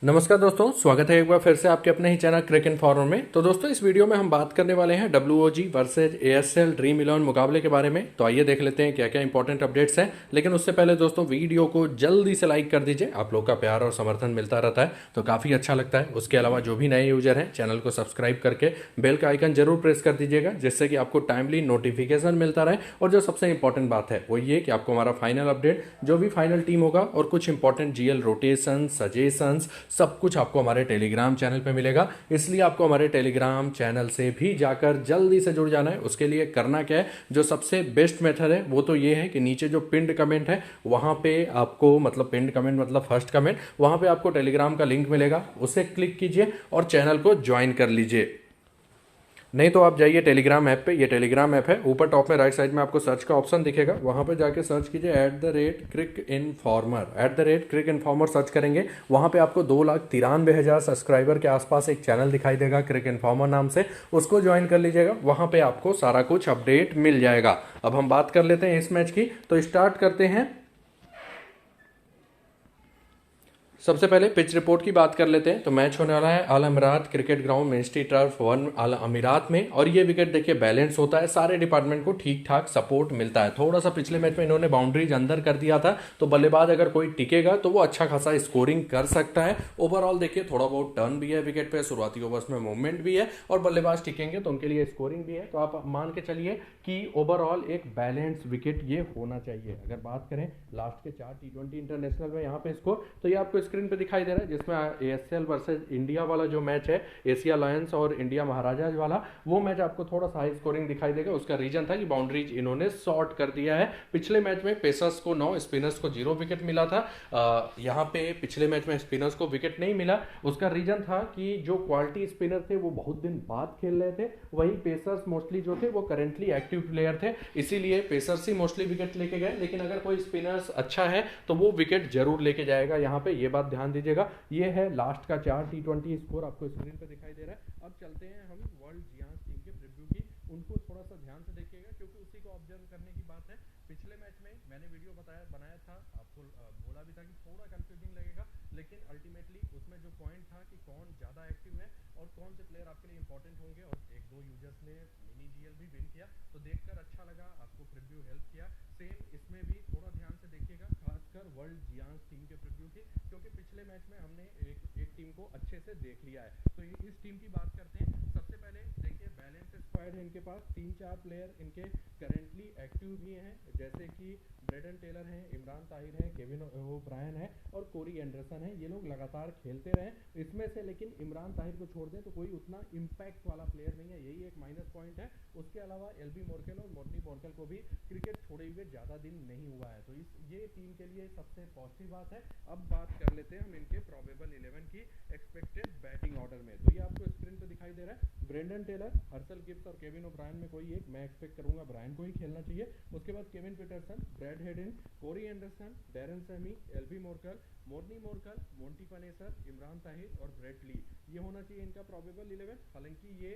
नमस्कार दोस्तों, स्वागत है एक बार फिर से आपके अपने ही चैनल क्रिक इन्फॉर्मर में। तो दोस्तों इस वीडियो में हम बात करने वाले हैं WOG वर्सेज ASL ड्रीम 11 मुकाबले के बारे में। तो आइए देख लेते हैं क्या क्या इंपॉर्टेंट अपडेट्स हैं। लेकिन उससे पहले दोस्तों वीडियो को जल्दी से लाइक कर दीजिए, आप लोग का प्यार और समर्थन मिलता रहता है तो काफ़ी अच्छा लगता है। उसके अलावा जो भी नए यूजर हैं चैनल को सब्सक्राइब करके बेल का आइकन जरूर प्रेस कर दीजिएगा, जिससे कि आपको टाइमली नोटिफिकेशन मिलता रहे। और जो सबसे इंपॉर्टेंट बात है वो ये कि आपको हमारा फाइनल अपडेट, जो भी फाइनल टीम होगा और कुछ इंपॉर्टेंट GL रोटेशन सजेशंस, सब कुछ आपको हमारे टेलीग्राम चैनल पे मिलेगा। इसलिए आपको हमारे टेलीग्राम चैनल से भी जाकर जल्दी से जुड़ जाना है। उसके लिए करना क्या है, जो सबसे बेस्ट मेथड है वो तो ये है कि नीचे जो पिंड कमेंट है वहां पे आपको, मतलब पिंड कमेंट मतलब फर्स्ट कमेंट, वहां पे आपको टेलीग्राम का लिंक मिलेगा, उसे क्लिक कीजिए और चैनल को ज्वाइन कर लीजिए। नहीं तो आप जाइए टेलीग्राम ऐप पे, ये टेलीग्राम ऐप है, ऊपर टॉप में राइट साइड में आपको सर्च का ऑप्शन दिखेगा, वहां पे जाके सर्च कीजिए @क्रिक इन्फॉर्मर। @क्रिक इन्फॉर्मर सर्च करेंगे, वहां पे आपको 2,93,000 सब्सक्राइबर के आसपास एक चैनल दिखाई देगा क्रिक इन्फॉर्मर नाम से, उसको ज्वाइन कर लीजिएगा। वहां पे आपको सारा कुछ अपडेट मिल जाएगा। अब हम बात कर लेते हैं इस मैच की, तो स्टार्ट करते हैं। सबसे पहले पिच रिपोर्ट की बात कर लेते हैं। तो मैच होने वाला है अल अमीरात क्रिकेट ग्राउंड मिनिस्ट्री टर्फ 1 अल अमीरात में। और ये विकेट देखिए बैलेंस होता है, सारे डिपार्टमेंट को ठीक ठाक सपोर्ट मिलता है। थोड़ा सा पिछले मैच में इन्होंने बाउंड्रीज अंदर कर दिया था, तो बल्लेबाज अगर कोई टिकेगा तो वो अच्छा खासा स्कोरिंग कर सकता है। ओवरऑल देखिए थोड़ा बहुत टर्न भी है विकेट पे, शुरुआती ओवर्स में मूवमेंट भी है, और बल्लेबाज टिकेंगे तो उनके लिए स्कोरिंग भी है। तो आप मान के चलिए कि ओवरऑल एक बैलेंस विकेट ये होना चाहिए। अगर बात करें लास्ट के 4 T20 इंटरनेशनल में यहाँ पे स्कोर, तो ये आपको स्क्रीन पे दिखाई दे रहा है, जिसमें ASL वर्सेज इंडिया वाला जो मैच है, एशिया लायंस और इंडिया महाराजाज वाला, वो मैच आपको थोड़ा सा हाई स्कोरिंग दिखाई देगा। उसका रीजन था कि बाउंड्रीज इन्होंने शॉर्ट कर दिया है। पिछले मैच में पेसर्स को 9, स्पिनर्स को 0 विकेट मिला था। यहाँ पे पिछले मैच में स्पिनर्स को विकेट नहीं मिला। उसका रीजन था कि जो क्वालिटी स्पिनर थे वो बहुत दिन बाद खेल रहे थे, वही पेसर्स मोस्टली जो थे वो करेंटली एक्टिव प्लेयर थे, इसीलिए पेसर्स ही मोस्टली विकेट लेके गए। लेकिन अगर कोई स्पिनर्स अच्छा है तो वो विकेट जरूर लेके जाएगा। यहाँ पे ये बात ध्यान दीजिएगा। ये है लास्ट का 4 T20 स्कोर आपको स्क्रीन पे दिखाई दे रहा है। अब चलते हैं हम वर्ल्ड जियांस टीम के प्रीव्यू की, उनको थोड़ा सा ध्यान से देखिएगा क्योंकि उसी को ऑब्जर्व करने की बात है। पिछले मैच में मैंने वीडियो बनाया था, आपको बोला भी था कि थोड़ा कंफ्यूजिंग लगेगा, लेकिन अल्टीमेटली उसमें जो पॉइंट था कि कौन ज्यादा एक्टिव है और कौन से प्लेयर आपके लिए इंपॉर्टेंट होंगे, और एक दो यूजर्स ने मिनी GL भी विन किया, तो देखकर अच्छा लगा, आपको प्रीव्यू हेल्प किया। सेम इसमें भी थोड़ा ध्यान से देखिएगा, खासकर वर्ल्ड जियांस टीम के प्रीव्यू की, क्योंकि पिछले मैच में हमने एक टीम को अच्छे से देख लिया है। तो इस टीम की बात करते हैं। सबसे पहले देखिए बैलेंस स्क्वाड है इनके पास, 3-4 प्लेयर इनके करेंटली एक्टिव भी हैं, जैसे कि ब्रेडन टेलर हैं, इमरान ताहिर हैं, केविन ओब्रायन है और कोरी एंडरसन है। ये लोग लगातार खेलते रहे इसमें से, लेकिन इमरान ताहिर को छोड़ दें तो कोई उतना इम्पैक्ट वाला प्लेयर नहीं है, यही एक माइनस पॉइंट है। उसके अलावा LB मोर्केल और मॉर्नी मोर्केल को भी क्रिकेट छोड़े हुए ज़्यादा दिन नहीं हुआ है, तो ये टीम के लिए सबसे पॉजिटिव बात है। अब बात कर लेते हैं हम इनके प्रोबेबल 11 की एक्सपेक्टेड बैटिंग ऑर्डर में। तो ये आपको स्क्रीन पे दिखाई दे रहा है, ब्रेंडन टेलर, हर्सल गिब्स और केविन ओब्रायन में कोई एक, मैं एक्सपेक्ट करूंगा ब्रायन को ही खेलना चाहिए। उसके बाद Kevin Pietersen, Brad Haddin, Corey Anderson, Darren Sammy, LB Morkel, Morne Morkel, Monty Panesar, Imran Tahir और ब्रेट ली, ये होना चाहिए इनका प्रोबेबल 11। हालांकि ये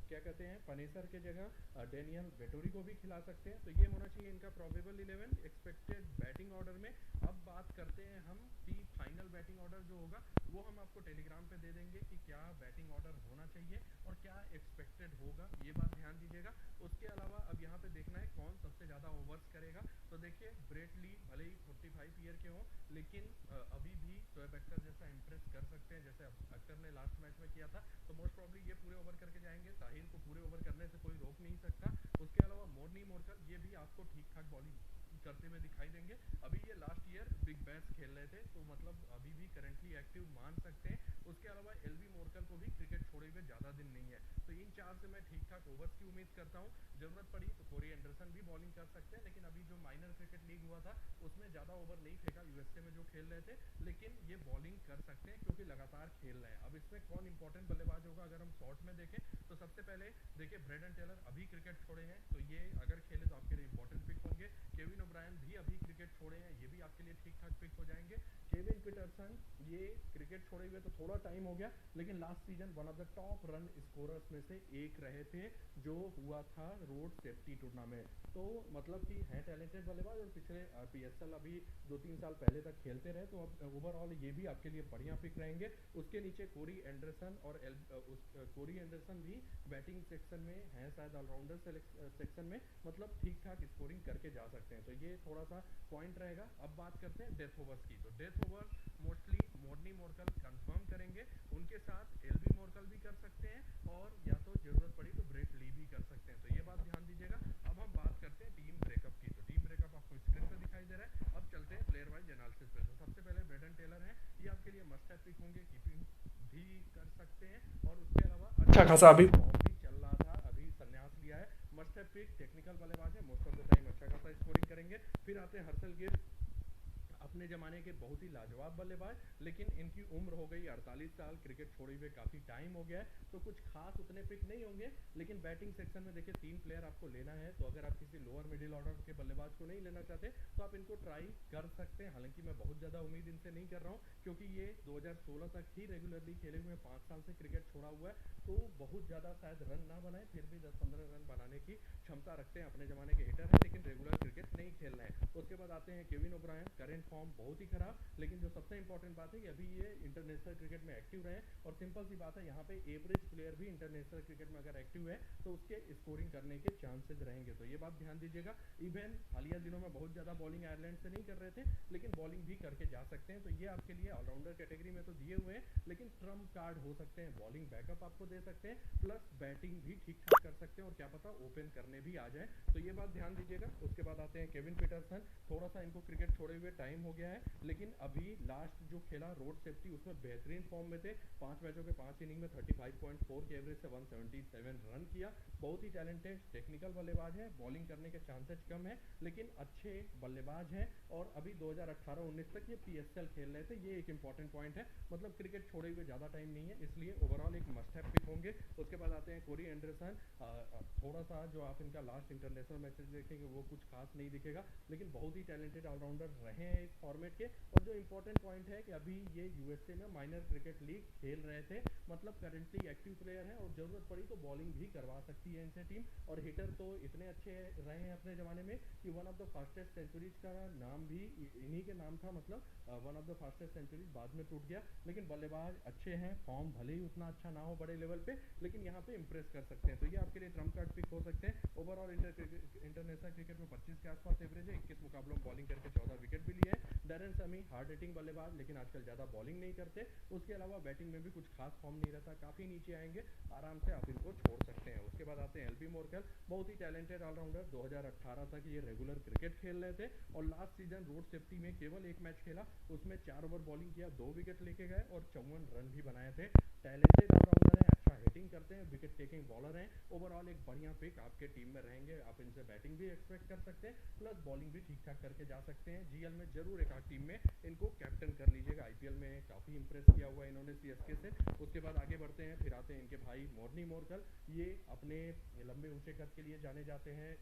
क्या कहते हैं, पनेसर के जगह डेनियल वेटोरी को भी खिला सकते हैं, तो ये होना चाहिए इनका प्रोबेबल 11 एक्सपेक्टेड बैटिंग ऑर्डर में। अब बात करते हैं हम कि फाइनल बैटिंग ऑर्डर जो होगा वो हम आपको टेलीग्राम पे दे देंगे कि क्या बैटिंग ऑर्डर होना चाहिए और क्या एक्सपेक्टेड होगा, ये बात ध्यान दीजिएगा। उसके अलावा अब यहाँ पे देखना है कौन सबसे ज्यादा ओवर्स करेगा। तो देखिए ब्रेट ली भले ही 45 ईयर के हों, लेकिन अभी भी शोएब अख्तर जैसा इंप्रेस कर सकते हैं, जैसे अख्तर ने लास्ट मैच में किया था। तो मोस्ट प्रॉब्ली ये पूरे ओवर करके जाएंगे, ताहिर को पूरे ओवर करने से कोई रोक नहीं सकता। उसके अलावा मॉर्नी मोर्कल, ये भी आपको ठीक ठाक बॉलिंग करते हुए दिखाई देंगे। अभी ये लास्ट ईयर बिग बैश खेल रहे थे, तो मतलब अभी भी करेंटली एक्टिव मान सकते हैं। उसके अलावा LB मोर्कल को भी क्रिकेट छोड़े हुए ज्यादा दिन नहीं है, तो इन 4 से मैं ठीक ठाक ओवर्स की उम्मीद करता हूँ। जरूरत पड़ी तो कोरी एंडरसन भी बॉलिंग कर सकते हैं, लेकिन अभी जो माइनर क्रिकेट लीग हुआ था उसमें ज्यादा ओवर नहीं फेंका USA में जो खेल रहे थे, लेकिन ये बॉलिंग कर सकते हैं क्योंकि लगातार खेल रहे हैं। अब इसमें कौन इंपॉर्टेंट बल्लेबाज होगा, अगर हम शॉर्ट में देखें तो सबसे पहले देखिए ब्रेडन टेलर अभी क्रिकेट छोड़े हैं, तो ये अगर खेले तो आपके लिए इंपॉर्टेंट पिक होंगे। केविन ओब्रायन भी अभी क्रिकेट छोड़े हैं, ये भी आपके लिए ठीक ठाक पिक हो जाएंगे। केविन पीटरसन ये क्रिकेट छोड़े हुए तो थोड़ा टाइम हो गया, लेकिन last season one of the top run scorers में से एक रहे थे, जो हुआ था रोड सेफ्टी टूर्नामेंट। तो मतलब कि हैं टैलेंटेड बल्लेबाज, और पिछले पीएसएल अभी 2-3 साल पहले तक खेलते रहे, तो अब ओवरऑल ये भी आपके लिए बढ़िया पिक रहेंगे। उसके नीचे कोरी एंडरसन, और कोरी एंडरसन भी बैटिंग सेक्शन में हैं, शायद ऑलराउंडर सेक्शन में, मतलब ठीक ठाक स्कोरिंग करके जा सकते हैं, तो ये थोड़ा सा पॉइंट रहेगा। अब बात करते हैं डेथ ओवर्स की, तो death overs mostly Morny Morkel confirm करेंगे, उनके साथ एलबी मोर्कल भी कर सकते हैं, और या तो जरूरत पड़ी तो ब्रेट ली भी कर सकते हैं, तो ये बात ध्यान दीजिएगा। अब हम बात करते हैं टीम ब्रेकअप की, तो टीम ब्रेकअप आपको स्क्रीन पर दिखाई दे रहा है। अब चलते हैं प्लेयर वाइज एनालिसिस पे। तो सबसे पहले ब्रेडन टेलर है, ये आपके लिए मस्ट हैव पिक होंगे, कीपिंग भी कर सकते हैं, और उसके अलावा अच्छा खासा अभी फॉर्म भी चल रहा था, अभी संन्यास लिया है, मस्ट हैव पिक। टेक्निकल बल्लेबाज है, मोस्ट ऑफ द टाइम अच्छा खासा स्कोरिंग करेंगे। फिर आते हैं हर्षल गिल, अपने ज़माने के बहुत ही लाजवाब बल्लेबाज, लेकिन इनकी उम्र हो गई 48 साल, क्रिकेट छोड़े हुए काफ़ी टाइम हो गया है, तो कुछ खास उतने पिक नहीं होंगे। लेकिन बैटिंग सेक्शन में देखिए 3 प्लेयर आपको लेना है, तो अगर आप किसी लोअर मिडिल ऑर्डर के बल्लेबाज को नहीं लेना चाहते तो आप इनको ट्राई कर सकते हैं। हालांकि मैं बहुत ज़्यादा उम्मीद इनसे नहीं कर रहा हूँ, क्योंकि ये 2016 तक ही रेगुलरली खेले हुए, 5 साल से क्रिकेट छोड़ा हुआ है, तो बहुत ज़्यादा शायद रन ना बनाए, फिर भी 10-15 रन बनाने की क्षमता रखते हैं, अपने ज़माने के हिटर हैं, लेकिन रेगुलर क्रिकेट नहीं खेल रहे हैं। उसके बाद आते हैं केविन ओब्रायन, करेंट फॉर्म बहुत ही खराब, लेकिन जो सबसे इंपॉर्टेंट बात है कि अभी ये इंटरनेशनल क्रिकेट में एक्टिव रहे, और सिंपल सी बात है, यहाँ पे एवरेज प्लेयर भी इंटरनेशनल क्रिकेट में अगर एक्टिव है तो उसके स्कोरिंग करने के चांसेस रहेंगे, तो ये बात ध्यान दीजिएगा। इवन हालिया दिनों में बहुत ज़्यादा बॉलिंग आयरलैंड से नहीं कर रहे थे, लेकिन बॉलिंग भी करके जा सकते हैं, तो ये आपके लिए ऑलराउंडर कैटेगरी में तो दिए हुए हैं, लेकिन ट्रम्प कार्ड हो सकते हैं, बॉलिंग बैकअप आपको दे सकते हैं, प्लस बैटिंग भी ठीक ठाक कर सकते हैं, और क्या पता ओपन करने भी आ जाए, तो ये बात ध्यान दीजिएगा। उसके बाद आते हैं केविन पीटरसन, थोड़ा सा इनको क्रिकेट छोड़े हुए टाइम हो गया है, लेकिन अभी लास्ट जो खेला रोड सेफ्टी, उसमें बेहतरीन फॉर्म में थे, 5 मैचों के 5 इनिंग में 35.4 के एवरेज से 177 रन किया। बहुत ही टैलेंटेड टेक्निकल बल्लेबाज है, बॉलिंग करने के चांसेस कम है, लेकिन अच्छे बल्लेबाज हैं, और अभी 2018-19 तक ये पीएसएल खेल रहे थे, ये एक इंपॉर्टेंट पॉइंट है, मतलब क्रिकेट छोड़े हुए ज़्यादा टाइम नहीं है, इसलिए ओवरऑल एक मस्ट हैव पिक होंगे। उसके बाद आते हैं कोरी एंडरसन, थोड़ा सा जो आप इनका लास्ट इंटरनेशनल मैचेस देखेंगे वो कुछ खास नहीं दिखेगा, लेकिन बहुत ही टैलेंटेड ऑलराउंडर रहे हैं इस फॉर्मेट के। और जो इंपॉर्टेंट पॉइंट है कि अभी ये यूएसए में माइनर क्रिकेट लीग खेल रहे थे, मतलब करेंटली एक्टिव प्लेयर हैं, और जरूरत पड़ी तो बॉलिंग भी करवा सकती है इनसे टीम, और हिटर तो इतने अच्छे रहे हैं अपने ज़माने में कि one of the fastest centuries का नाम भी इन्हीं के नाम था, मतलब one of the fastest centuries बाद में टूट गया, लेकिन बल्लेबाज अच्छे हैं, फॉर्म भले ही उतना अच्छा ना हो बड़े लेवल पे, लेकिन यहाँ पे इंप्रेस कर सकते हैं, तो ये आपके लिए ट्रम्प कार्ड पिक हो सकते हैं। ओवरऑल इंटरनेशनल क्रिकेट में 25 के आसपास एवरेज है, 21 मुकाबलों में बॉलिंग करके 14 विकेट भी लिए हैं। डैरेन समी हार्ड हिटिंग बल्लेबाज, लेकिन आजकल ज़्यादा बॉलिंग नहीं करते, उसके अलावा बैटिंग में भी कुछ खास फॉर्म नहीं रहता, काफ़ी नीचे आएंगे, आराम से आप इनको छोड़ सकते हैं। उसके बाद आते हैं एलबी मोर्कल, बहुत ही टैलेंटेड ऑलराउंडर, 2018 तक ये रेगुलर क्रिकेट खेल रहे थे, और लास्ट सीजन रोड सेफ्टी में केवल 1 मैच खेला, उसमें 4 ओवर बॉलिंग किया, 2 विकेट लेके गए, और 54 रन भी बनाए थे। टैलेंटेड ऑलराउंडर है, अच्छा हिटिंग करते हैं, विकेट टेकिंग बॉलर हैं, ओवरऑल एक बढ़िया पिक आपके टीम में रहेंगे, आप इनसे बैटिंग भी एक्सपेक्ट कर सकते हैं, प्लस बॉलिंग भी ठीक ठाक करके जा सकते हैं। जीएल में जरूर एक आध टीम में इनको कैप्टन कर लीजिएगा, आईपीएल में काफ़ी इंप्रेस किया हुआ है इन्होंने सीएसके से। उसके बाद आगे बढ़ते हैं, फिर आते हैं इनके भाई मॉर्नी मोर्कल, ये अपने लंबे ऊंचे कद के लिए जाने जाते हैं,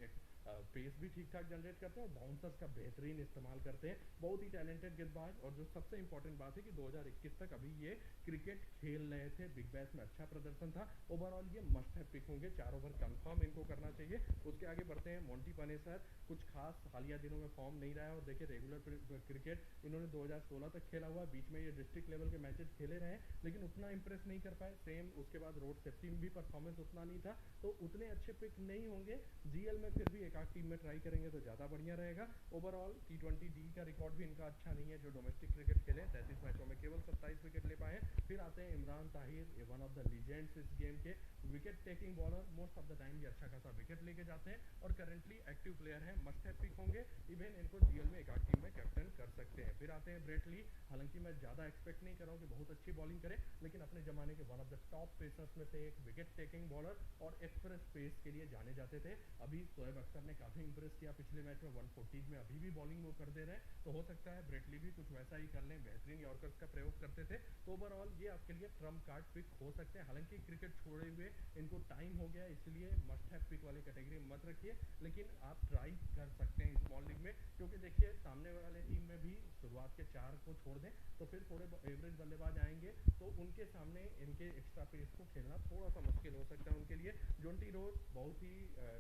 पेस भी ठीक ठाक जनरेट करते हैं, और बाउंसर्स का बेहतरीन इस्तेमाल करते हैं, बहुत ही टैलेंटेड गेंदबाज। और जो सबसे इंपॉर्टेंट बात है कि 2021 तक अभी ये क्रिकेट खेल रहे थे, बिग बैश में अच्छा प्रदर्शन था, ओवरऑल ये मस्ट हैव पिक होंगे, 4 ओवर कंफर्म इनको करना चाहिए। उसके आगे बढ़ते हैं मोंटी पनेसर, कुछ खास हालिया दिनों में फॉर्म नहीं रहा है, और देखिए रेगुलर क्रिकेट इन्होंने 2016 तक खेला हुआ है, बीच में ये डिस्ट्रिक्ट लेवल के मैचेस खेले रहे हैं, लेकिन उतना इंप्रेस नहीं कर पाए। सेम उसके बाद रोड सेफ्टी में भी परफॉर्मेंस उतना नहीं था, तो उतने अच्छे पिक नहीं होंगे। जीएल में फिर भी एक आध टीम में ट्राई करेंगे तो ज़्यादा बढ़िया रहेगा। ओवरऑल T20D का रिकॉर्ड भी इनका अच्छा नहीं है, जो डोमेस्टिक क्रिकेट खेले 33 मैचों में केवल 27 विकेट ले पाए। फिर आते हैं Imran Tahir, one of the legends इस गेम के, wicket taking bowler, most of the time ये अच्छा खासा विकेट लेके जाते हैं, और करंटली एक्टिव प्लेयर हैं, मस्ट हैव पिक होंगे, इवन इनको जीएल में एक आध टीम में कैप्टन कर सकते हैं। फिर आते हैं ब्रेट ली, हालांकि मैं ज़्यादा एक्सपेक्ट नहीं कर रहा हूँ कि बहुत अच्छी बॉलिंग करे, लेकिन अपने ज़माने के one of the top pacers में से एक, विकेट टेकिंग बॉलर, और एक्सप्रेस पेस के लिए जाने जाते थे। अभी शोएब अख्तर ने काफ़ी इंप्रेस किया पिछले मैच में, 140 में अभी भी बॉलिंग वो कर दे रहे हैं, तो हो सकता है ब्रेटली भी कुछ वैसा ही कर लें, बेहतरीन यॉर्कर्स का प्रयोग करते थे। तो ओवरऑल ये आपके लिए ट्रम्प कार्ड पिक हो सकते हैं। हालांकि क्रिकेट छोड़े हुए इनको टाइम हो गया, इसलिए मस्ट हैव पिक वाली कैटेगरी मत रखिए, लेकिन आप ट्राई कर सकते हैं स्मॉल लीग में, क्योंकि देखिए सामने वाले टीम में भी शुरुआत के 4 को छोड़ दें तो फिर थोड़े एवरेज बल्लेबाज आएंगे, तो उनके सामने इनके एक्स्ट्रा पेस को खेलना थोड़ा सा मुश्किल हो सकता है उनके लिए। जोंटी रोज बहुत ही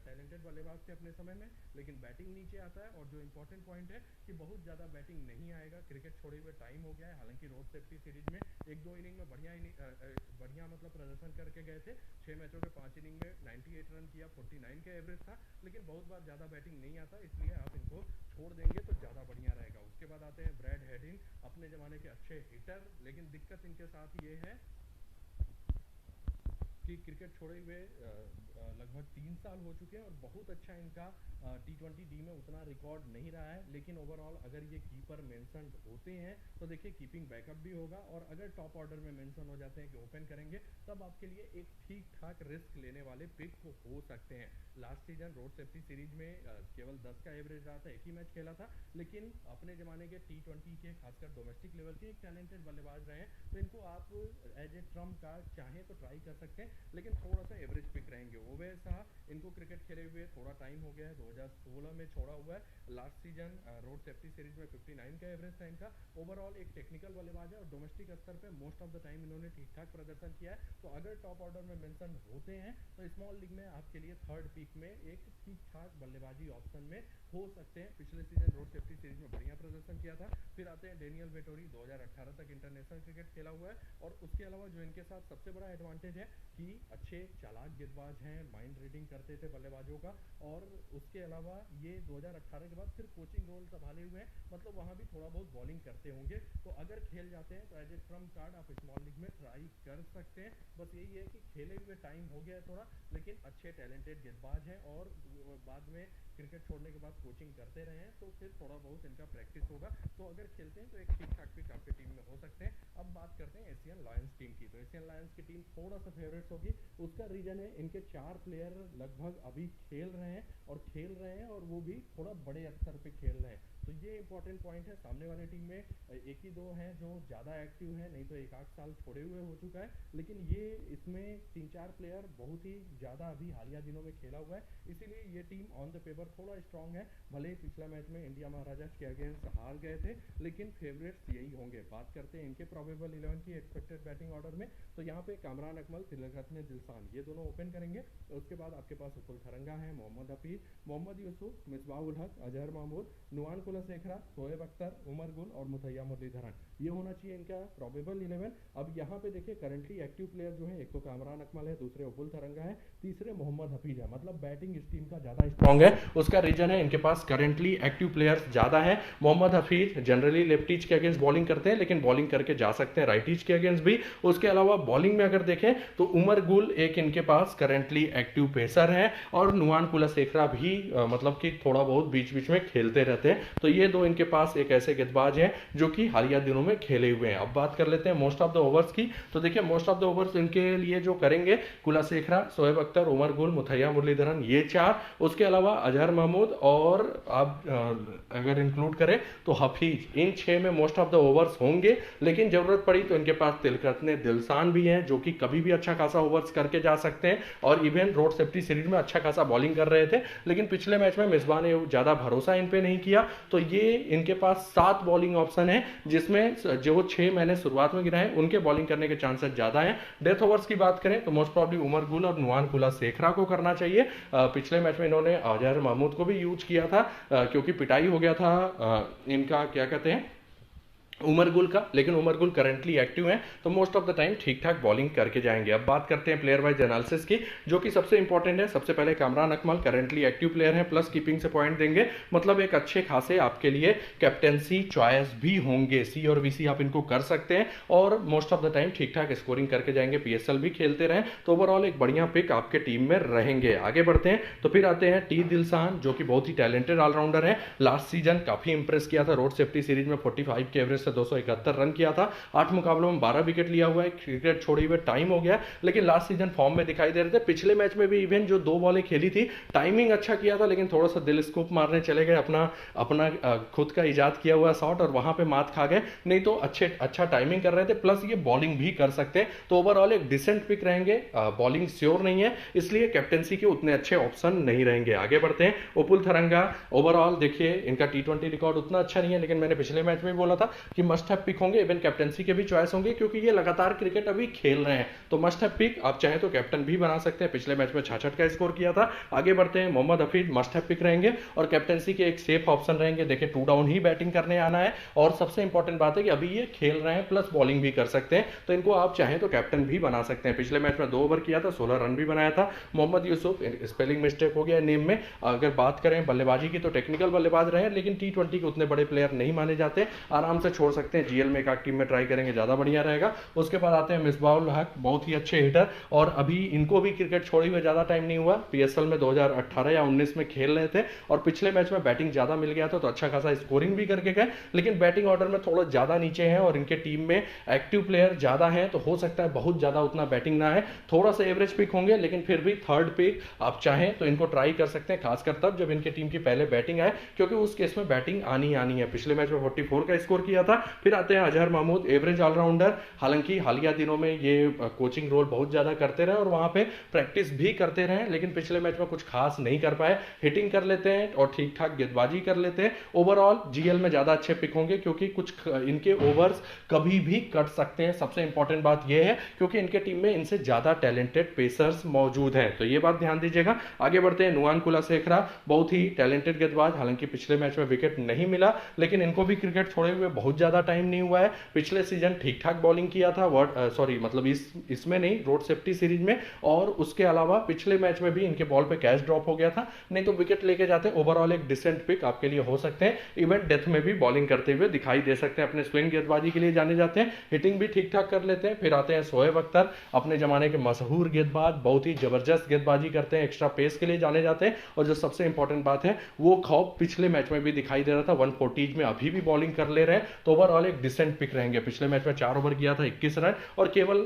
टैलेंटेड बल्लेबाज थे अपने समय में, लेकिन बैटिंग नीचे आता है, और जो इंपॉर्टेंट पॉइंट है कि बहुत ज़्यादा बैटिंग नहीं आएगा, क्रिकेट छोड़े हुए टाइम हो गया है। हालांकि रोड सेफ्टी सीरीज में 1-2 इनिंग में बढ़िया मतलब प्रदर्शन करके गए थे। 6 मैचों के 5 इनिंग में 98 रन किया, 49 का एवरेज था, लेकिन बहुत बार ज़्यादा बैटिंग नहीं आता, इसलिए आप इनको छोड़ देंगे तो ज़्यादा बढ़िया रहेगा। उसके बाद आते हैं ब्रैड हेडिन, अपने ज़माने के अच्छे हिटर, लेकिन दिक्कत इनके साथ ये है कि क्रिकेट छोड़े हुए लगभग 3 साल हो चुके हैं और बहुत अच्छा इनका T20 डी में उतना रिकॉर्ड नहीं रहा है। लेकिन ओवरऑल अगर ये कीपर मेंशन होते हैं तो देखिए कीपिंग बैकअप भी होगा, और अगर टॉप ऑर्डर में मेंशन हो जाते हैं कि ओपन करेंगे, तब आपके लिए एक ठीक ठाक रिस्क लेने वाले पिक हो सकते हैं। Last season road safety series में केवल 10 का एवरेज रहा था, एक ही मैच खेला था, लेकिन अपने जमाने के T20 के खासकर डोमेस्टिक लेवल के एक टैलेंटेड बल्लेबाज रहे हैं, तो इनको आप एज ए ट्रम्प कार्ड चाहें तो ट्राई कर सकते हैं, लेकिन थोड़ा सा एवरेज पिक रहेंगे। ओवेर शाह, इनको क्रिकेट खेले हुए थोड़ा टाइम हो गया है, 2016 में छोड़ा हुआ है। Last season road safety series में 59 का एवरेज था इनका। ओवरऑल एक टेक्निकल बल्लेबाज है और डोमेस्टिक स्तर पे मोस्ट ऑफ द टाइम इन्होंने ठीक ठाक प्रदर्शन किया है। तो अगर टॉप ऑर्डर में मेंशन होते हैं तो स्मॉल लीग में आपके लिए थर्ड पिक में एक ठीक ठाक बल्लेबाजी ऑप्शन में हो सकते हैं। पिछले सीजन रोड सेफ्टी सीरीज में बढ़िया प्रदर्शन किया था। फिर आते हैं डेनियल वेटोरी, 2018 तक इंटरनेशनल क्रिकेट खेला हुआ है, और उसके अलावा जो इनके साथ सबसे बड़ा एडवांटेज है कि अच्छे चालाक गेंदबाज हैं, माइंड रीडिंग करते थे बल्लेबाजों का, और उसके अलावा ये 2018 के बाद फिर कोचिंग रोल संभाले हुए हैं, मतलब वहाँ भी थोड़ा बहुत बॉलिंग करते होंगे। तो अगर खेल जाते हैं तो एज ए ट्रम्प कार्ड आप स्मॉल लीग में ट्राई कर सकते हैं। बस यही है कि खेले हुए टाइम हो गया है थोड़ा, लेकिन अच्छे टैलेंटेड गेंदबाज हैं, और बाद में क्रिकेट छोड़ने के बाद कोचिंग करते रहे हैं, तो फिर थोड़ा बहुत इनका प्रैक्टिस होगा। तो अगर खेलते हैं तो एक ठीक ठाक पिक आपकी टीम में हो सकते हैं। अब बात करते हैं एशियन लायंस टीम की। तो एशियन लायंस की टीम थोड़ा सा फेवरेट्स होगी, उसका रीजन है इनके 4 प्लेयर लगभग अभी खेल रहे हैं, और वो भी थोड़ा बड़े स्तर पे खेल रहे हैं। तो ये इंपॉर्टेंट पॉइंट है। सामने वाले टीम में एक ही 2 हैं जो ज़्यादा एक्टिव है, नहीं तो 1-8 साल छोड़े हुए हो चुका है, लेकिन ये इसमें 3-4 प्लेयर बहुत ही ज़्यादा अभी हालिया दिनों में खेला हुआ है, इसीलिए ये टीम ऑन द पेपर थोड़ा स्ट्रांग है। भले ही पिछला मैच में इंडिया महाराजास के अगेंस्ट हार गए थे, लेकिन फेवरेट्स यही होंगे। बात करते हैं इनके प्रोबेबल 11 की एक्सपेक्टेड बैटिंग ऑर्डर में, तो यहाँ पे कामरान अकमल, तिलकरत्ने दिलशान, ये दोनों ओपन करेंगे। उसके बाद आपके पास उपुल थरंगा है, मोहम्मद हफीज, मोहम्मद यूसुफ, मिसबाह उल हक, अजहर महमूद, नुआन कुलशेखरा, शोएब अख्तर, उमर गुल और मुथैया मुरलीधरन, ये होना चाहिए इनका प्रोबेबल 11। अब यहाँ पे देखिए करंटली एक्टिव प्लेयर जो है, एक तो कामरान अकमल है, दूसरे उपुल थरंगा है, तीसरे मोहम्मद हफीज है, मतलब बैटिंग इस टीम का ज्यादा स्ट्रॉन्ग है। उसका रीजन है इनके पास करंटली एक्टिव प्लेयर्स ज्यादा है। मोहम्मद हफीज जनरली लेफ्टीज के अगेंस्ट बॉलिंग करते हैं, लेकिन बॉलिंग करके जा सकते हैं राइटीज के अगेंस्ट भी। उसके अलावा बॉलिंग में अगर देखें तो उमर गुल एक इनके पास करंटली एक्टिव पेसर है, और नुआन कुलशेखरा भी मतलब कि थोड़ा बहुत बीच बीच में खेलते रहते हैं। तो ये 2 इनके पास एक ऐसे गेंदबाज हैं जो कि हालिया दिनों में खेले हुए हैं। अब बात कर लेते हैं मोस्ट ऑफ द ओवर्स की। तो देखिए मोस्ट ऑफ द ओवर्स इनके लिए जो करेंगे, कुलशेखरा, शोएब अख्तर, उमर गुल, मुथैया मुरलीधरन, ये 4। उसके अलावा अजहर महमूद, और आप अगर इंक्लूड करें तो हफीज, इन 6 में मोस्ट ऑफ द ओवर्स होंगे। लेकिन जरूरत पड़ी तो इनके पास तिलकरत्ने दिलशान भी हैं, जो कि कभी भी अच्छा खासा ओवर्स करके जा सकते हैं, और इवन रोड सेफ्टी सीरीज में अच्छा खासा बॉलिंग कर रहे थे, लेकिन पिछले मैच में मिसबा ने ज्यादा भरोसा इन पे नहीं किया। तो ये इनके पास 7 बॉलिंग ऑप्शन है, जिसमें जो 6 मैंने शुरुआत में गिनाए उनके बॉलिंग करने के चांसेस ज्यादा हैं। डेथ ओवर्स की बात करें तो मोस्ट प्रॉब्ली उमर गुल और नुआन कुलशेखरा को करना चाहिए। पिछले मैच में इन्होंने अजहर महमूद को भी यूज किया था, क्योंकि पिटाई हो गया था इनका, क्या कहते हैं, उमर गुल का, लेकिन उमर गुल करंटली एक्टिव हैं, तो मोस्ट ऑफ द टाइम ठीक ठाक बॉलिंग करके जाएंगे। अब बात करते हैं प्लेयर वाइज एनालिसिस की, जो कि सबसे इंपॉर्टेंट है। सबसे पहले Kamran Akmal currently active player हैं, प्लस कीपिंग से पॉइंट देंगे, मतलब एक अच्छे खासे आपके लिए कैप्टेंसी चॉइस भी होंगे। सी और वीसी आप इनको कर सकते हैं, और मोस्ट ऑफ द टाइम ठीक ठाक स्कोरिंग करके जाएंगे, पीएसएल भी खेलते रहें, तो ओवरऑल एक बढ़िया पिक आपके टीम में रहेंगे। आगे बढ़ते हैं तो फिर आते हैं टी दिलशान, जो कि बहुत ही टैलेंटेड ऑलराउंडर है। लास्ट सीजन काफी इंप्रेस किया था, रोड सेफ्टी सीरीज में 45 के एवरेज से 271 रन किया था, 8 मुकाबलों में 12 विकेट लिया हुआ है, क्रिकेट छोड़े हुए टाइम हो गया, लेकिन लास्ट सीजन फॉर्म में दिखाई दे रहे थे। पिछले मैच में भी इवन जो 2 बॉलें खेली थी, टाइमिंग अच्छा किया था, लेकिन थोड़ा सा दिल स्कूप मारने चले गए, अपना अपना खुद का इजाद किया हुआ शॉट, और वहां पे मात खा गए। नहीं तो अच्छा टाइमिंग कर रहे थे, प्लस ये बॉलिंग भी कर सकते हैं, तो ओवरऑल एक डिसेंट पिक रहेंगे। बॉलिंग श्योर नहीं है, इसलिए कैप्टेंसी के उतने अच्छे ऑप्शन नहीं रहेंगे। आगे बढ़ते हैं, उपुल थरंगा। ओवरऑल देखिए इनका टी20 रिकॉर्ड उतना अच्छा नहीं है, लेकिन मैंने पिछले मैच में बोला था कि मस्ट हैव पिक होंगे, इवन कैप्टेंसी के भी चॉइस होंगे, क्योंकि ये लगातार क्रिकेट अभी खेल रहे हैं, तो मस्ट हैव पिक। आप चाहे तो कैप्टन भी बना सकते हैं, पिछले मैच में 66 का स्कोर किया था। आगे बढ़ते हैं, Mohammad Hafeez must have pick रहेंगे, और कैप्टेंसी के एक सेफ ऑप्शन रहेंगे। देखिए 2 डाउन ही बैटिंग करने आना है, और सबसे इंपॉर्टेंट बात है कि अभी ये खेल रहे हैं, प्लस बॉलिंग भी कर सकते हैं, तो इनको आप चाहें तो कैप्टन भी बना सकते हैं। पिछले मैच में 2 ओवर किया था, 16 रन भी बनाया था। मोहम्मद यूसुफ, स्पेलिंग मिस्टेक हो गया नेम में। अगर बात करें बल्लेबाजी की, तो टेक्निकल बल्लेबाज रहे, लेकिन टी20 के उतने बड़े प्लेयर नहीं माने जाते, आराम से छोड़ सकते हैं। जीएल में एक टीम में ट्राई करेंगे, ज्यादा बढ़िया रहेगा। उसके बाद आते हैं मिसबाउल हक, बहुत ही अच्छे हिटर, और अभी इनको भी क्रिकेट छोड़े हुए ज्यादा टाइम नहीं हुआ। पीएसएल में 2018 या 19 में खेल रहे थे, और पिछले मैच में बैटिंग ज्यादा मिल गया था, तो अच्छा खासा स्कोरिंग भी करके गए, लेकिन बैटिंग ऑर्डर में थोड़ा ज्यादा नीचे हैं, और इनके टीम में एक्टिव प्लेयर ज्यादा हैं, तो हो सकता है बहुत ज्यादा उतना बैटिंग ना है, थोड़ा सा एवरेज पिक होंगे, लेकिन फिर भी थर्ड पिक आप चाहें तो इनको ट्राई कर सकते हैं, खासकर तब जब इनके टीम की पहले बैटिंग आए, क्योंकि उस केस में बैटिंग आनी है। पिछले मैच में 44 का स्कोर किया था। फिर आते हैं अजहर महमूद, एवरेज ऑलराउंडर, हालांकि हालिया दिनों में ये कोचिंग रोल बहुत ज्यादा करते रहे और वहां पे प्रैक्टिस भी करते रहे, लेकिन पिछले मैच में कुछ खास नहीं कर पाए। हिटिंग कर लेते हैं और ठीक ठाक गेंदबाजी कर लेते हैं। ओवरऑल जीएल में ज्यादा अच्छे पिक होंगे, क्योंकि कुछ इनके ओवर्स कभी भी कट सकते हैं। सबसे इंपॉर्टेंट बात यह है, क्योंकि इनके टीम में इनसे ज्यादा टैलेंटेड पेसर्स मौजूद हैं, तो ये बात ध्यान दीजिएगा। आगे बढ़ते हैं, नुआन कुलासेखरा, बहुत ही टैलेंटेड गेंदबाज, हालांकि पिछले मैच में विकेट नहीं मिला, लेकिन इनको भी क्रिकेट छोड़े हुए बहुत ज्यादा टाइम नहीं हुआ है। पिछले सीजन ठीक ठाक बॉलिंग किया था, मतलब इसमें नहीं, रोड सेफ्टी सीरीज में, और उसके अलावा पिछले मैच में भी इनके बॉल पे कैच ड्रॉप हो गया था, नहीं तो विकेट लेके जाते। ओवरऑल एक डिसेंट पिक आपके लिए हो सकते हैं। इवन डेथ में भी बॉलिंग करते हुए दिखाई दे सकते हैं, अपने स्विंग गेंदबाजी के लिए जाने जाते हैं, हिटिंग भी ठीक ठाक कर लेते हैं। फिर आते हैं शोएब अख्तर, अपने जमाने के मशहूर गेंदबाज, बहुत ही जबरदस्त गेंदबाजी करते हैं, एक्स्ट्रा पेस के लिए जाने जाते हैं, और जो सबसे इंपॉर्टेंट बात है, वो खौफ पिछले मैच में भी दिखाई दे रहा था, 140 में अभी भी बॉलिंग कर ले रहे हैं, तो ओवरऑल एक डिसेंट पिक रहेंगे। पिछले मैच में 4 ओवर किया था, 21 रन, और केवल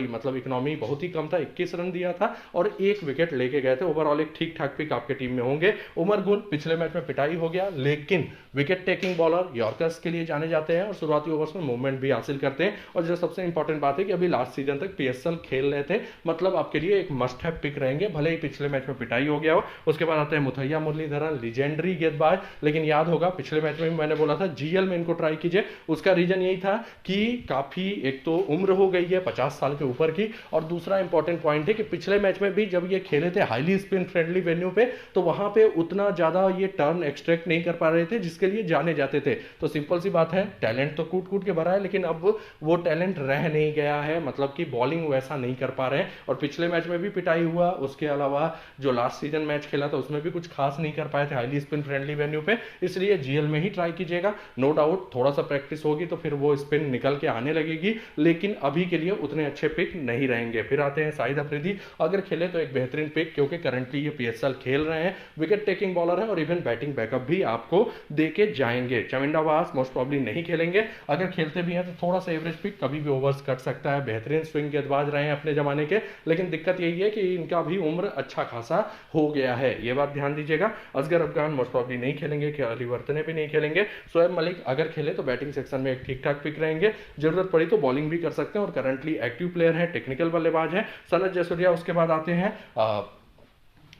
मतलब इकोनॉमी बहुत ही कम था, 21 रन दिया था, और 1 विकेट लेके गए थे। ओवरऑल एक ठीक ठाक पिक आपके टीम में होंगे। उमर गुल, पिछले मैच में पिटाई हो गया, लेकिन विकेट टेकिंग बॉलर, यॉर्कर्स के लिए जाने जाते हैं, और शुरुआती ओवर्स में मूवमेंट भी हासिल करते हैं। और जो सबसे इंपॉर्टेंट बात है कि अभी लास्ट सीजन तक पीएसएल खेल रहे थे, मतलब आपके लिए एक मस्ट हैव पिक रहेंगे, भले ही पिछले मैच में पिटाई हो गया हो। उसके बाद आते हैं मुथैया मुरलीधरन, लीजेंडरी गेंदबाज, लेकिन याद होगा पिछले मैच में भी मैंने बोला था जीएल में इनको ट्राई कीजिए। उसका रीजन यही था कि काफी, एक तो उम्र हो गई है 50 साल के ऊपर की, और दूसरा इंपॉर्टेंट पॉइंट है कि पिछले मैच में भी जब ये खेले थे हाईली स्पिन फ्रेंडली वेन्यू पे, तो वहां पे उतना ज्यादा ये टर्न एक्सट्रैक्ट नहीं कर पा रहे थे जिसके लिए जाने जाते थे। तो सिंपल सी बात है, टैलेंट तो कूट कूट के भरा है, लेकिन अब वो टैलेंट रह नहीं गया है, मतलब कि बॉलिंग वैसा नहीं कर पा रहे हैं। और पिछले मैच में भी पिटाई हुआ, उसके अलावा जो लास्ट सीजन मैच खेला था उसमें भी कुछ खास नहीं कर पाए थे हाईली स्पिन फ्रेंडली वेन्यू पे, इसलिए जीएल में ही ट्राई कीजिएगा। नो डाउट थोड़ा सा प्रैक्टिस होगी तो फिर वो स्पिन निकल के आने लगेगी, लेकिन अभी के लिए उतने अच्छे पिक नहीं रहेंगे। फिर आते हैं शाहिद अफरीदी, अगर खेले तो एक बेहतरीन पिक, क्योंकि करंटली ये पीएसएल खेल रहे हैं, विकेट टेकिंग बॉलर है, और इवन बैटिंग बैकअप भी आपको देके जाएंगे। चमिंदा वास मोस्ट प्रॉब्ली नहीं खेलेंगे, अगर खेलते भी हैं तो थोड़ा सा एवरेज पिक, कभी भी ओवर्स कट सकता है। बेहतरीन स्विंग गेंदबाज रहे हैं अपने जमाने के, लेकिन दिक्कत यही है कि इनका भी उम्र अच्छा खासा हो गया है, ये बात ध्यान दीजिएगा। असगर अफगान मोस्ट प्रॉब्ली नहीं खेलेंगे, अलीवर्तने भी नहीं खेलेंगे। शोएब मलिक अगर खेले तो बैटिंग सेक्शन में एक ठीक ठाक पिक रहेंगे, जरूरत पड़ी तो बॉलिंग भी कर सकते हैं, और करंटली एक्टिव प्लेयर है, टेक्निकल बल्लेबाज है। सनत जयसूर्या उसके बाद आते हैं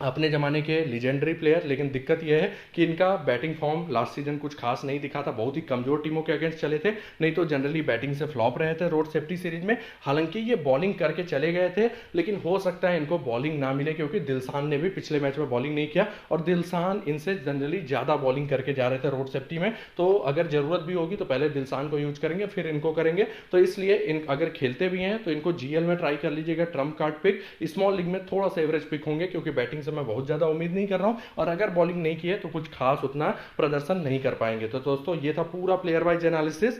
अपने जमाने के लीजेंडरी प्लेयर, लेकिन दिक्कत यह है कि इनका बैटिंग फॉर्म लास्ट सीजन कुछ खास नहीं दिखा था, बहुत ही कमजोर टीमों के अगेंस्ट चले थे, नहीं तो जनरली बैटिंग से फ्लॉप रहे थे रोड सेफ्टी सीरीज में। हालांकि ये बॉलिंग करके चले गए थे, लेकिन हो सकता है इनको बॉलिंग ना मिले, क्योंकि दिलशान ने भी पिछले मैच में बॉलिंग नहीं किया, और दिलशान इनसे जनरली ज्यादा बॉलिंग करके जा रहे थे रोड सेफ्टी में, तो अगर जरूरत भी होगी तो पहले दिलशान को यूज करेंगे फिर इनको करेंगे। तो इसलिए अगर खेलते भी हैं तो इनको जीएल में ट्राई कर लीजिएगा, trump card pick. Small league में थोड़ा सा एवरेज पिक होंगे, क्योंकि बैटिंग से मैं बहुत ज्यादा उम्मीद नहीं कर रहा हूं, और अगर बॉलिंग नहीं की है तो कुछ खास उतना प्रदर्शन नहीं कर पाएंगे। तो दोस्तों ये था पूरा प्लेयर वाइज एनालिसिस।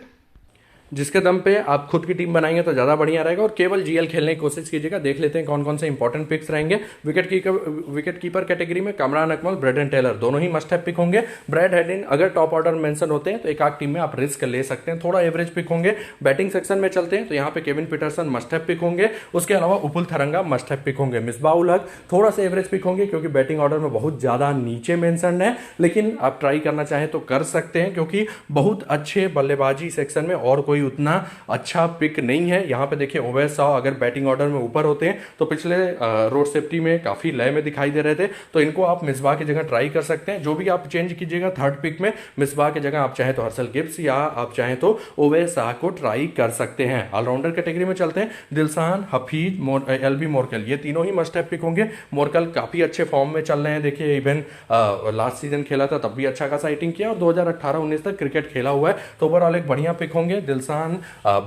जिसके दम पे आप खुद की टीम बनाएंगे तो ज़्यादा बढ़िया रहेगा। और केवल जीएल खेलने की कोशिश कीजिएगा। देख लेते हैं कौन कौन से इंपॉर्टेंट पिक्स रहेंगे। विकेट कीपर कैटेगरी में कामरान अकमल, ब्रेडन टेलर दोनों ही मस्ट हैव पिक होंगे। ब्रैड हेडिन अगर टॉप ऑर्डर मेंशन होते हैं तो एक आध टीम में आप रिस्क ले सकते हैं, थोड़ा एवरेज पिक होंगे। बैटिंग सेक्शन में चलते हैं तो यहाँ पे Kevin Pietersen must have pick होंगे। उसके अलावा Upul Tharanga must have pick होंगे। मिसबाह उल हक थोड़ा सा एवरेज पिक होंगे क्योंकि बैटिंग ऑर्डर में बहुत ज्यादा नीचे मेंशन है, लेकिन आप ट्राई करना चाहें तो कर सकते हैं क्योंकि बहुत अच्छे बल्लेबाजी सेक्शन में और कोई उतना अच्छा पिक नहीं है। यहाँ पे देखिए ओवैस शाह अगर बैटिंग ऑर्डर में ऊपर होते हैं तो पिछले रोड सेफ्टी में काफी लय में दिखाई दे रहे थे, तो इनको आप मिसबाह की जगह ट्राई कर सकते हैं। जो भी आप चेंज कीजिएगा थर्ड पिक में मिसबाह की जगह आप चाहे तो हर्षल गिब्स या आप चाहे तो ओवैस शाह को ट्राई कर सकते हैं। ऑलराउंडर कैटेगरी में चलते हैं। दिलशान, हफीज, एलबी मोरकल ये तीनों ही मस्ट हैव पिक होंगे। मोरकल काफी अच्छे फॉर्म में चल रहे हैं। देखिए इवन लास्ट सीजन खेला था तब भी अच्छा खासा हिटिंग किया और 2018-19 तक क्रिकेट खेला हुआ है, तो ओवरऑल एक बढ़िया पिक होंगे। दिलशान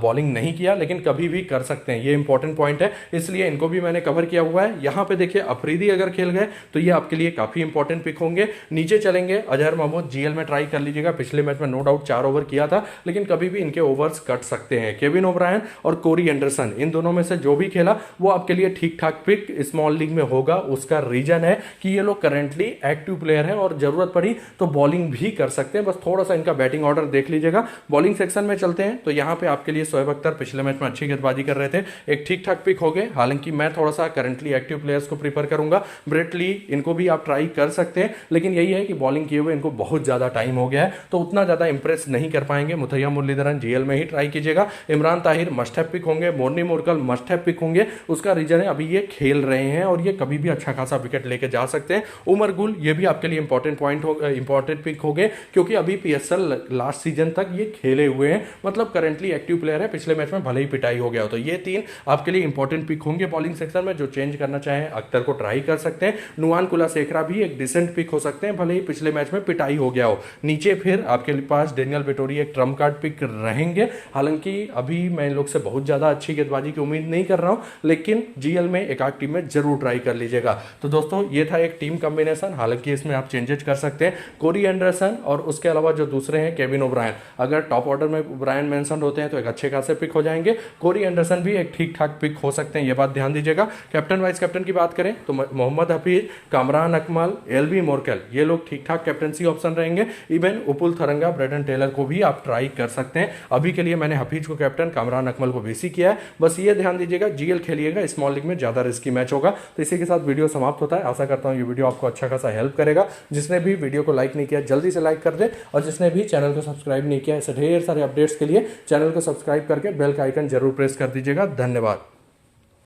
बॉलिंग नहीं किया लेकिन कभी भी कर सकते हैं, ये इंपॉर्टेंट पॉइंट है, इसलिए इनको भी मैंने कवर किया हुआ है। यहाँ पे देखिए अफरीदी अगर खेल गए तो ये आपके लिए काफी इंपॉर्टेंट पिक होंगे। नीचे चलेंगे अजहर महमूद, जीएल में ट्राई कर लीजिएगा। पिछले मैच में नो डाउट 4 ओवर किया था लेकिन कभी भी इनके ओवर्स कट सकते हैं। केविन ओब्रायन और कोरी एंडरसन इन दोनों में से जो भी खेला वो आपके लिए ठीक ठाक पिक स्मॉल लीग में होगा। उसका रीजन है कि ये लोग करंटली एक्टिव प्लेयर हैं और जरूरत पड़ी तो बॉलिंग भी कर सकते हैं, बस थोड़ा सा इनका बैटिंग ऑर्डर देख लीजिएगा। बॉलिंग सेक्शन में चलते हैं तो यहाँ पे आपके लिए शोएब अख्तर पिछले मैच में अच्छी गेंदबाजी कर रहे थे, एक ठीक ठाक पिक हो गए। हालांकि मैं थोड़ा सा करंटली एक्टिव प्लेयर्स को प्रीफर करूंगा। ब्रेट ली इनको भी आप ट्राई कर सकते हैं, लेकिन यही है कि बॉलिंग किए हुए इनको बहुत ज्यादा टाइम हो गया है तो उतना ज्यादा इंप्रेस नहीं कर पाएंगे। मुथैया मुरलीधरन जीएल में ही ट्राई कीजिएगा। Imran Tahir must have pick होंगे। Morne Morkel must have pick होंगे। उसका रीजन है अभी ये खेल रहे हैं और ये कभी भी अच्छा खासा विकेट लेके जा सकते हैं। उमर गुल ये भी आपके लिए इंपॉर्टेंट पॉइंट हो, इंपॉर्टेंट पिक हो गए क्योंकि अभी पीएसएल लास्ट सीजन तक ये खेले हुए हैं, मतलब करंटली एक्टिव प्लेयर है। पिछले मैच में भले ही पिटाई हो गया हो, तो ये 3 आपके लिए इंपॉर्टेंट पिक होंगे बॉलिंग सेक्शन में। जो चेंज करना चाहे अख्तर को ट्राई कर सकते हैं। नुआन कुलासेखरा भी एक डिसेंट पिक हो सकते हैं भले ही पिछले मैच में पिटाई हो गया हो। नीचे फिर आपके पास डेनियल वेटोरी एक ट्रम्प कार्ड पिक रहेंगे। हालांकि अभी मैं इन लोग से बहुत ज्यादा अच्छी गेंदबाजी की उम्मीद नहीं कर रहा हूं, लेकिन जीएल में एक आध टीम में जरूर ट्राई कर लीजिएगा। तो दोस्तों ये था एक टीम कॉम्बिनेशन, हालांकि इसमें आप चेंजेस कर सकते हैं। कोरी एंडरसन और उसके अलावा जो दूसरे हैं केविन ओब्रायन, अगर टॉप ऑर्डर में ओब्रायन मेंशन होते हैं तो एक अच्छे खासे पिक हो जाएंगे। कोरी एंडरसन भी एक ठीक ठाक पिक हो सकते हैं, ये बात ध्यान दीजिएगा। कैप्टन वाइस कैप्टन की बात करें तो मोहम्मद हफीज, कामरान अकमल, एलबी मोरकल ये लोग ठीक ठाक कैप्टनसी ऑप्शन रहेंगे। Even Upul Tharanga, Brendon Taylor को भी आप ट्राई कर सकते हैं। अभी के लिए मैंने हफीज को कैप्टन, कामरान अकमल को वीसी किया है। बस ये ध्यान दीजिएगा जीएल खेलिएगा, स्मॉल लीग में ज्यादा रिस्की मैच होगा। तो इसी के साथ वीडियो समाप्त होता है। आशा करता हूं ये वीडियो आपको अच्छा खासा हेल्प करेगा। जिसने भी वीडियो को लाइक नहीं किया जल्दी से लाइक कर दे, और जिसने भी चैनल को सब्सक्राइब नहीं किया ऐसे ढेर सारे अपडेट्स के लिए चैनल को सब्सक्राइब करके बेल का आइकन जरूर प्रेस कर दीजिएगा। धन्यवाद।